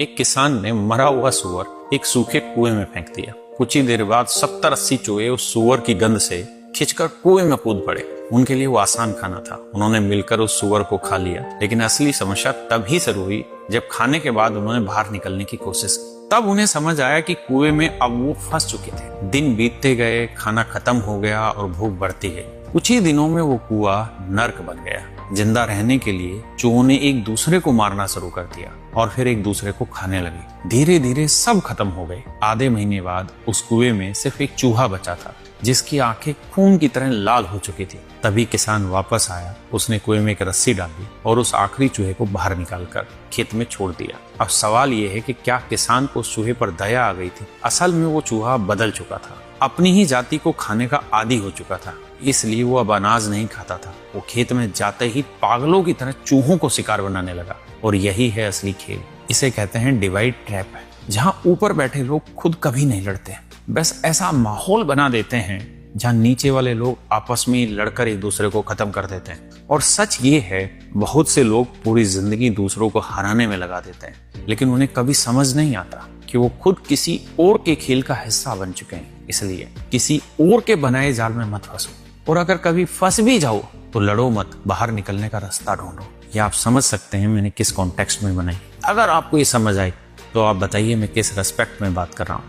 एक किसान ने मरा हुआ सूअर एक सूखे कुएं में फेंक दिया। कुछ ही देर बाद 70-80 चूहे उस सूअर की गंध से खिंचकर कुएं में कूद पड़े। उनके लिए वो आसान खाना था, उन्होंने मिलकर उस सूअर को खा लिया। लेकिन असली समस्या तभी शुरू हुई जब खाने के बाद उन्होंने बाहर निकलने की कोशिश की। तब उन्हें समझ आया कि कुएं में अब वो फंस चुके थे। दिन बीतते गए, खाना खत्म हो गया और भूख बढ़ती गई। कुछ ही दिनों में वो कुआं नर्क बन गया। जिंदा रहने के लिए चूहों ने एक दूसरे को मारना शुरू कर दिया और फिर एक दूसरे को खाने लगे। धीरे धीरे सब खत्म हो गए। आधे महीने बाद उस कुएं में सिर्फ एक चूहा बचा था, जिसकी आंखें खून की तरह लाल हो चुकी थी। तभी किसान वापस आया। उसने कुएं में एक रस्सी डाली और उस आखिरी चूहे को बाहर निकालकर खेत में छोड़ दिया। अब सवाल यह है कि क्या किसान को उस चूहे पर दया आ गई थी? असल में वो चूहा बदल चुका था, अपनी ही जाति को खाने का आदी हो चुका था। इसलिए वो अब अनाज नहीं खाता था। वो खेत में जाते ही पागलों की तरह चूहों को शिकार बनाने लगा। और यही है असली खेल। इसे कहते हैं डिवाइड ट्रैप, जहां ऊपर बैठे लोग खुद कभी नहीं लड़ते, बस ऐसा माहौल बना देते हैं जहां नीचे वाले लोग आपस में लड़कर एक दूसरे को खत्म कर देते हैं। और सच ये है, बहुत से लोग पूरी जिंदगी दूसरों को हराने में लगा देते हैं, लेकिन उन्हें कभी समझ नहीं आता कि वो खुद किसी और के खेल का हिस्सा बन चुके हैं। इसलिए किसी और के बनाए जाल में मत फंसो, और अगर कभी फंस भी जाओ तो लड़ो मत, बाहर निकलने का रास्ता ढूंढो। ये आप समझ सकते हैं मैंने किस कॉन्टेक्स्ट में बनाई। अगर आपको ये समझ आई तो आप बताइए मैं किस रेस्पेक्ट में बात कर रहा हूँ।